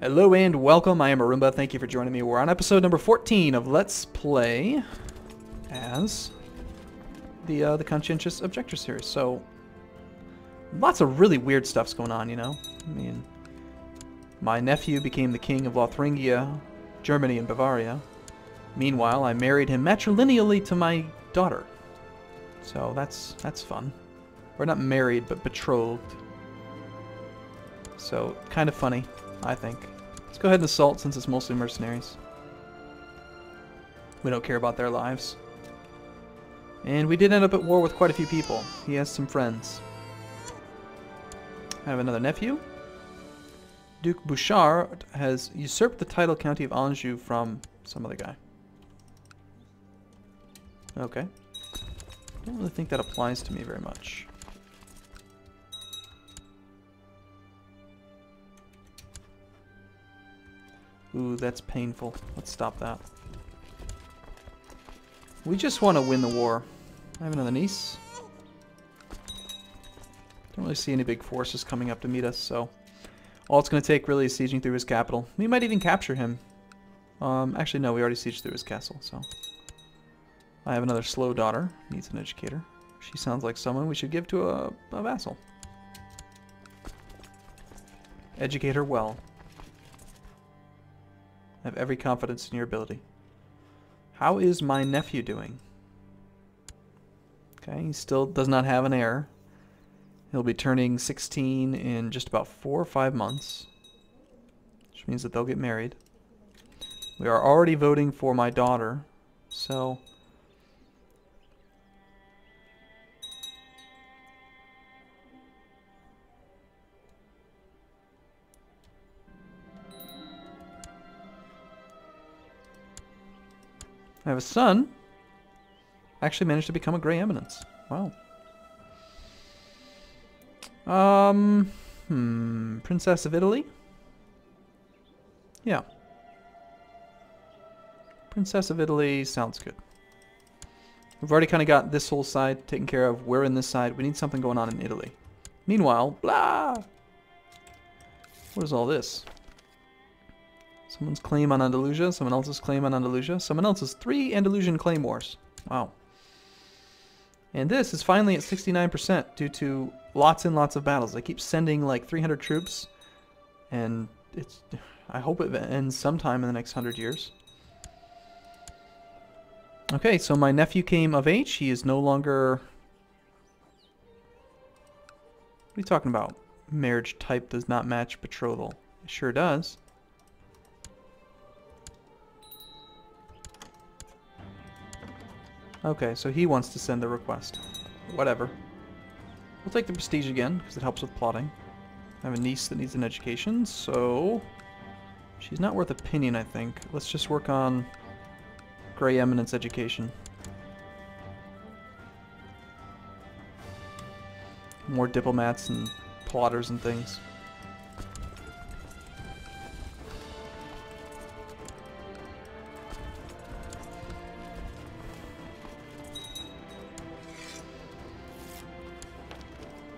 Hello and welcome, I am Arumba, thank you for joining me. We're on episode number 14 of Let's Play as the Conscientious Objector series. So, lots of really weird stuff's going on, you know? I mean, my nephew became the king of Lothringia, Germany and Bavaria. Meanwhile, I married him matrilineally to my daughter. So that's fun. We're not married, but betrothed. So, kind of funny, I think. Let's go ahead and assault since it's mostly mercenaries. We don't care about their lives. And we did end up at war with quite a few people. He has some friends. I have another nephew. Duke Bouchard has usurped the title County of Anjou from some other guy. Okay. Don't really think that applies to me very much. Ooh, that's painful. Let's stop that. We just want to win the war. I have another niece. Don't really see any big forces coming up to meet us, so all it's going to take really is sieging through his capital. We might even capture him. Actually, no, we already sieged through his castle, so. I have another slow daughter. Needs an educator. She sounds like someone we should give to a vassal. Educate her well. I have every confidence in your ability. How is my nephew doing? Okay, he still does not have an heir. He'll be turning 16 in just about 4 or 5 months, which means that they'll get married. We are already voting for my daughter, so I have a son. Actually managed to become a Grey Eminence. Wow. Princess of Italy? Yeah. Princess of Italy sounds good. We've already kind of got this whole side taken care of. We're in this side. We need something going on in Italy. Meanwhile, blah! What is all this? Someone's claim on Andalusia, someone else's claim on Andalusia, someone else's 3 Andalusian claymores. Wow. And this is finally at 69% due to lots and lots of battles. I keep sending like 300 troops, and I hope it ends sometime in the next 100 years. Okay, so my nephew came of age. He is no longer... What are you talking about? Marriage type does not match betrothal. It sure does. Okay, so he wants to send a request. Whatever. We'll take the prestige again, because it helps with plotting. I have a niece that needs an education, so... She's not worth opinion, I think. Let's just work on Grey Eminence education. More diplomats and plotters and things.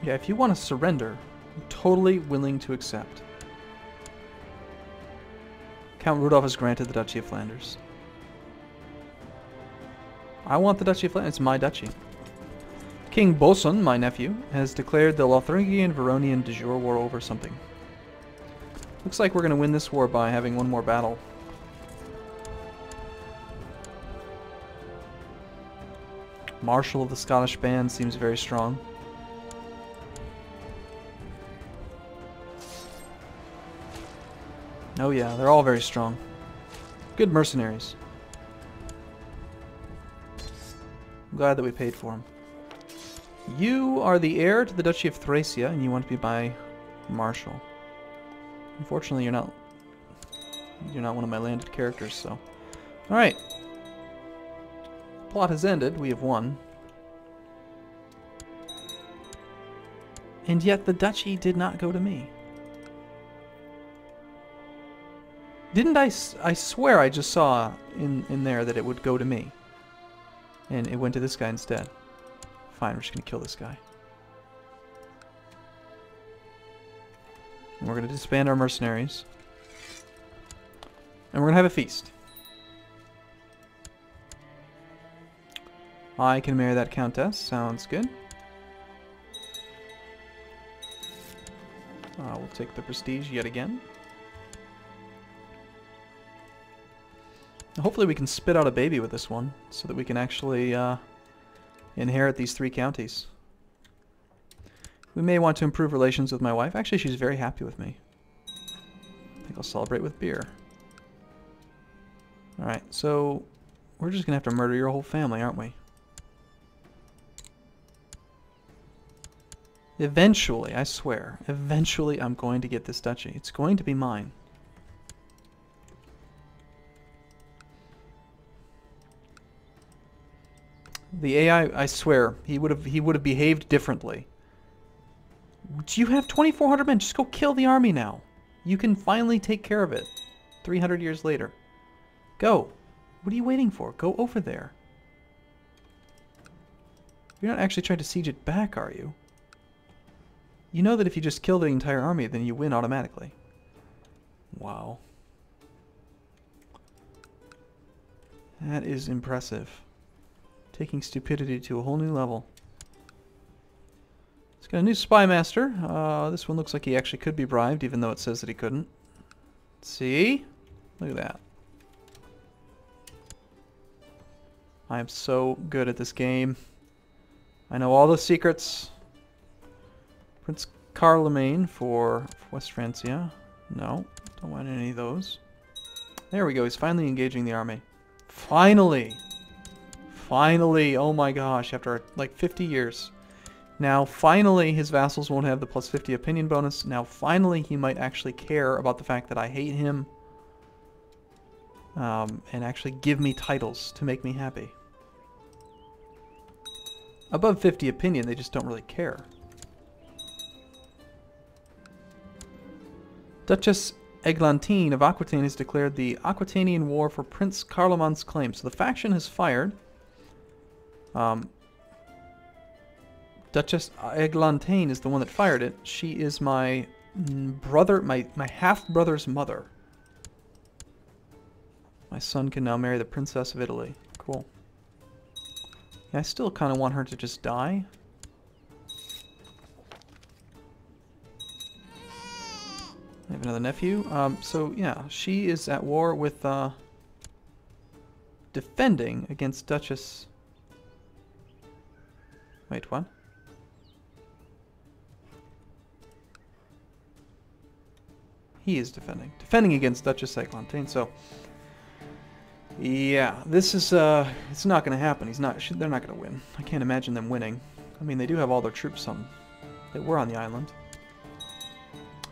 Yeah, if you want to surrender, I'm totally willing to accept. Count Rudolph has granted the Duchy of Flanders. I want the Duchy of Flanders. It's my duchy. King Boson, my nephew, has declared the Lothringian Veronian de jure war over something. Looks like we're going to win this war by having one more battle. Marshal of the Scottish Band seems very strong. Oh yeah, they're all very strong. Good mercenaries. I'm glad that we paid for them. You are the heir to the Duchy of Thracia, and you want to be my marshal. Unfortunately, you're not one of my landed characters, so... Alright. Plot has ended. We have won. And yet the duchy did not go to me. Didn't I swear I just saw in there that it would go to me. And it went to this guy instead. Fine, we're just going to kill this guy. And we're going to disband our mercenaries. And we're going to have a feast. I can marry that countess. Sounds good. We'll take the prestige yet again. Hopefully we can spit out a baby with this one, so that we can actually inherit these 3 counties. We may want to improve relations with my wife. Actually, she's very happy with me. I think I'll celebrate with beer. Alright, so we're just going to have to murder your whole family, aren't we? Eventually, I swear, eventually I'm going to get this duchy. It's going to be mine. The AI, I swear, he would have behaved differently. Do you have 2,400 men? Just go kill the army now. You can finally take care of it. 300 years later. Go. What are you waiting for? Go over there. You're not actually trying to siege it back, are you? You know that if you just kill the entire army, then you win automatically. Wow. That is impressive. Taking stupidity to a whole new level. It's got a new spy master. This one looks like he actually could be bribed, even though it says that he couldn't. See? Look at that. I am so good at this game. I know all the secrets. Prince Carlemagne for West Francia. No, don't want any of those. There we go. He's finally engaging the army. Finally! Finally! Oh my gosh, after like 50 years. Now, finally, his vassals won't have the plus 50 opinion bonus. Now, finally, he might actually care about the fact that I hate him. And actually give me titles to make me happy. Above 50 opinion, they just don't really care. Duchess Eglantine of Aquitaine has declared the Aquitanian War for Prince Carloman's claim. So the faction has fired. Duchess Eglantine is the one that fired it. She is my brother, my half-brother's mother. My son can now marry the Princess of Italy. Cool. Yeah, I still kind of want her to just die. I have another nephew. So, yeah, she is at war with, defending against Duchess... Wait, what? He is defending. Defending against Duchess Eglantine, so... Yeah, this is, it's not going to happen. They're not going to win. I can't imagine them winning. I mean, they do have all their troops that were on the island.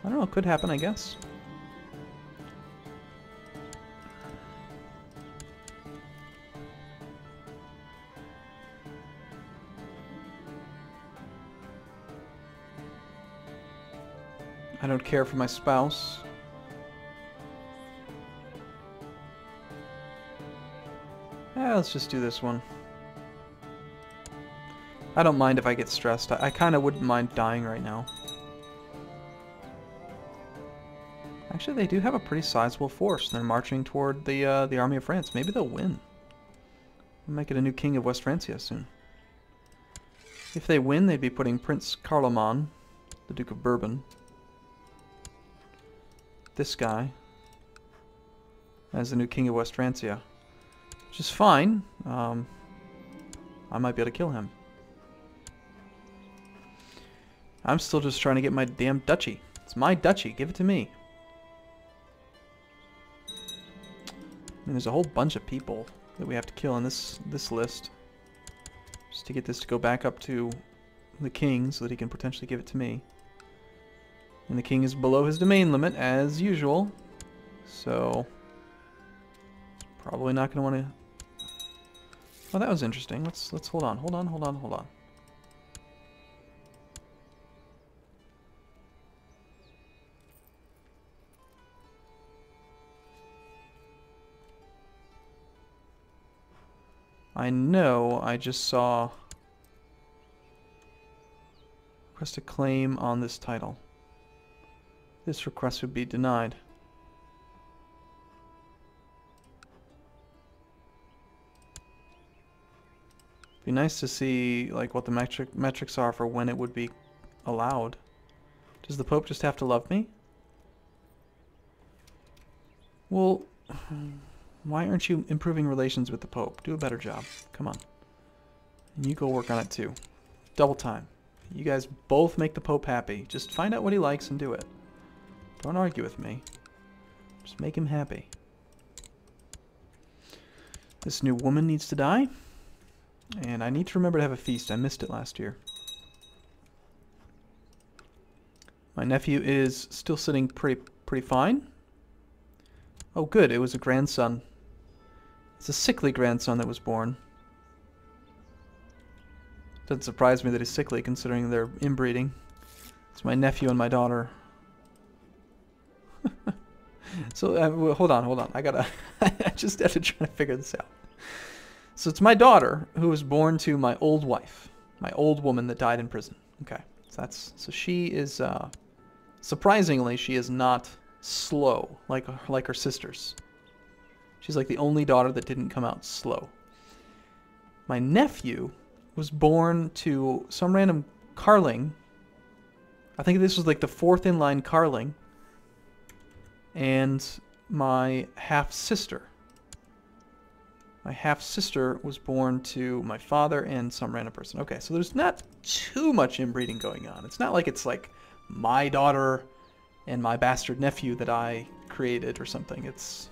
I don't know, it could happen, I guess. I don't care for my spouse. Let's just do this one. I don't mind if I get stressed. I kind of wouldn't mind dying right now. Actually, they do have a pretty sizable force. They're marching toward the army of France. Maybe they'll win. We might get a new king of West Francia soon. If they win, they'd be putting Prince Carloman, the Duke of Bourbon, this guy, as the new king of West Francia. Which is fine. I might be able to kill him. I'm still just trying to get my damn duchy. It's my duchy. Give it to me. And there's a whole bunch of people that we have to kill in this list. Just to get this to go back up to the king so that he can potentially give it to me. And the king is below his domain limit, as usual. So... probably not going to want to... Oh, that was interesting. Let's hold on. Hold on. I know I just saw... request a claim on this title. This request would be denied. Be nice to see like what the metrics are for when it would be allowed. Does the Pope just have to love me? Well, why aren't you improving relations with the Pope? Do a better job. Come on. And you go work on it too. Double time. You guys both make the Pope happy. Just find out what he likes and do it. Don't argue with me. Just make him happy. This new woman needs to die. And I need to remember to have a feast. I missed it last year. My nephew is still sitting pretty fine. Oh good, it was a grandson. It's a sickly grandson that was born. Doesn't surprise me that he's sickly considering they're inbreeding. It's my nephew and my daughter. So hold on. I just have to try to figure this out. So it's my daughter who was born to my old wife, my old woman that died in prison. Okay, so she is surprisingly she is not slow like her sisters. She's like the only daughter that didn't come out slow. My nephew was born to some random Carling. I think this was like the fourth in line Carling. And my half-sister. My half-sister was born to my father and some random person. Okay, so there's not too much inbreeding going on. It's not like it's like my daughter and my bastard nephew that I created or something. It's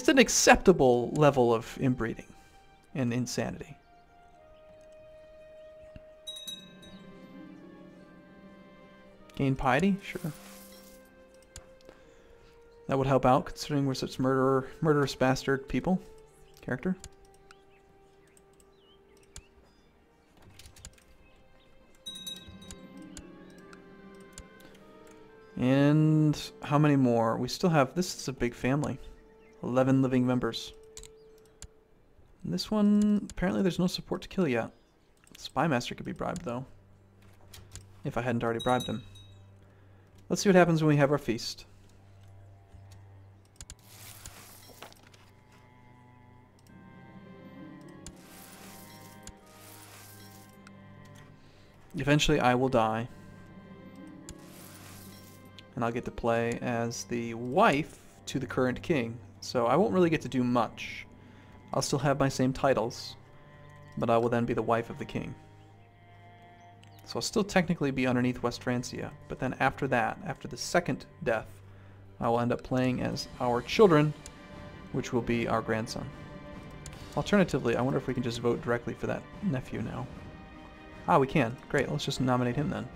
an acceptable level of inbreeding and insanity. Gain piety? Sure. That would help out, considering we're such murderous bastard people. Character. And how many more? We still have... This is a big family. 11 living members. And this one, apparently there's no support to kill yet. Spymaster could be bribed, though. If I hadn't already bribed him. Let's see what happens when we have our feast. Eventually I will die. And I'll get to play as the wife to the current king. So I won't really get to do much. I'll still have my same titles, but I will then be the wife of the king. So I'll still technically be underneath West Francia, but then after that, after the second death, I will end up playing as our children, which will be our grandson. Alternatively, I wonder if we can just vote directly for that nephew now. Ah, we can. Great, let's just nominate him then.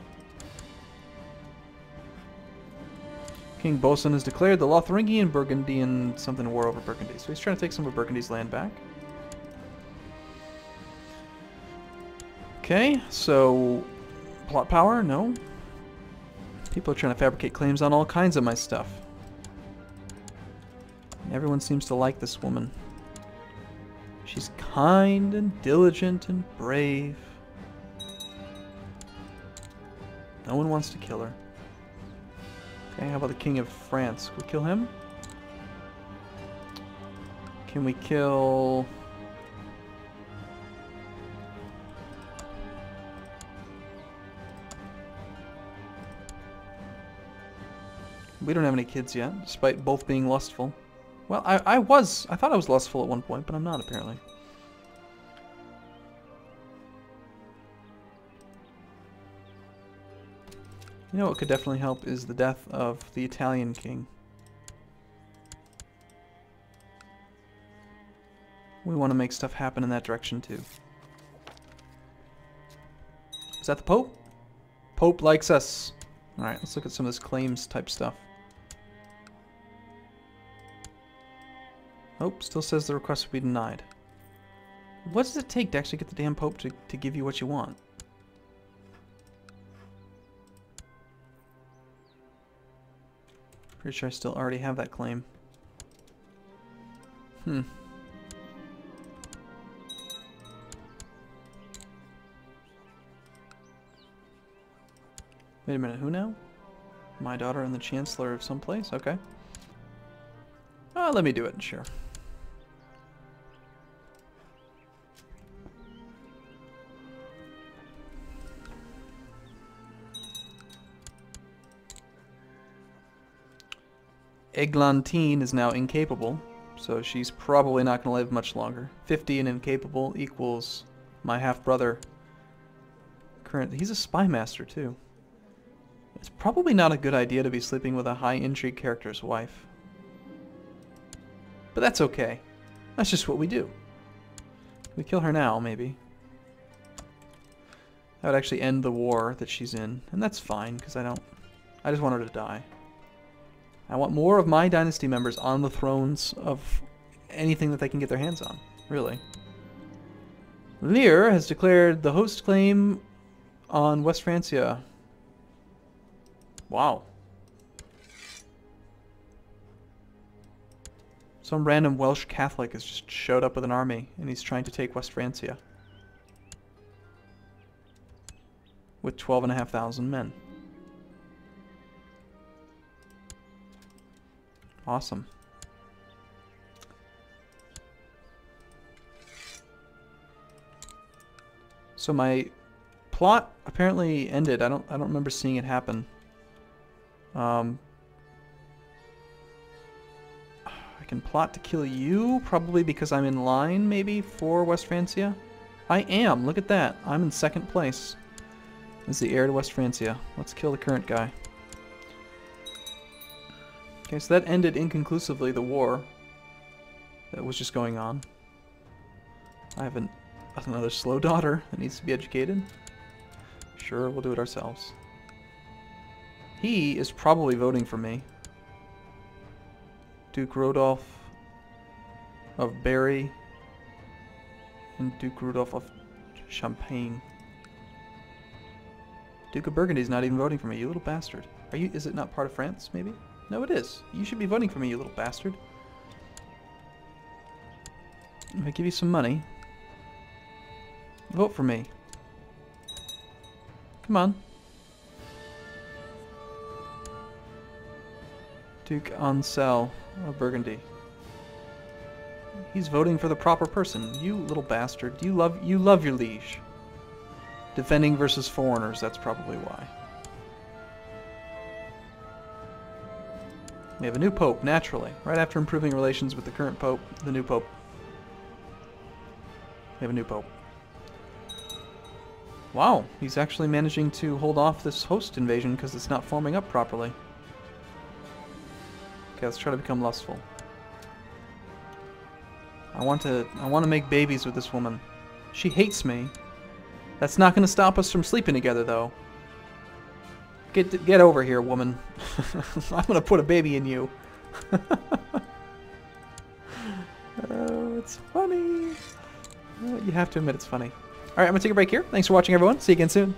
King Boson has declared the Lotharingian Burgundian something war over Burgundy. So he's trying to take some of Burgundy's land back. Okay, so plot power? No. People are trying to fabricate claims on all kinds of my stuff. And everyone seems to like this woman. She's kind and diligent and brave. No one wants to kill her. Okay, how about the King of France? Can we kill him? Can we kill... We don't have any kids yet, despite both being lustful. Well, I thought I was lustful at one point, but I'm not apparently. You know what could definitely help is the death of the Italian king. We want to make stuff happen in that direction too. Is that the Pope? Pope likes us. Alright, let's look at some of this claims type stuff. Oh, still says the request will be denied. What does it take to actually get the damn Pope to give you what you want? Pretty sure I still already have that claim. Wait a minute, who now? My daughter and the Chancellor of some place? Okay. Let me do it, sure. Eglantine is now incapable, so she's probably not going to live much longer. 50 and incapable equals my half-brother. He's a spy master, too. It's probably not a good idea to be sleeping with a high-intrigue character's wife. But that's okay. That's just what we do. We kill her now, maybe. That would actually end the war that she's in. And that's fine, because I just want her to die. I want more of my dynasty members on the thrones of anything that they can get their hands on, really. Lear has declared the host claim on West Francia. Wow. Some random Welsh Catholic has just showed up with an army, and he's trying to take West Francia. With 12,500 men. Awesome. So my plot apparently ended. I don't remember seeing it happen. I can plot to kill you, probably because I'm in line, maybe, for West Francia. I am. Look at that. I'm in second place as the heir to West Francia. Let's kill the current guy. Okay, so that ended inconclusively the war that was just going on. I have another slow daughter that needs to be educated. Sure, we'll do it ourselves. He is probably voting for me. Duke Rodolph of Berry and Duke Rudolph of Champagne. Duke of Burgundy's not even voting for me, you little bastard. Is it not part of France, maybe? No, it is. You should be voting for me, you little bastard. If I give you some money, vote for me. Come on. Duke Ancel of Burgundy. He's voting for the proper person. You little bastard. You love your liege. Defending versus foreigners, that's probably why. We have a new pope, naturally. Right after improving relations with the current pope, the new pope. We have a new pope. Wow, he's actually managing to hold off this host invasion because it's not forming up properly. Okay, let's try to become lustful. I want to make babies with this woman. She hates me. That's not going to stop us from sleeping together, though. Get over here, woman. I'm going to put a baby in you. Oh, it's funny. You have to admit it's funny. Alright, I'm going to take a break here. Thanks for watching, everyone. See you again soon.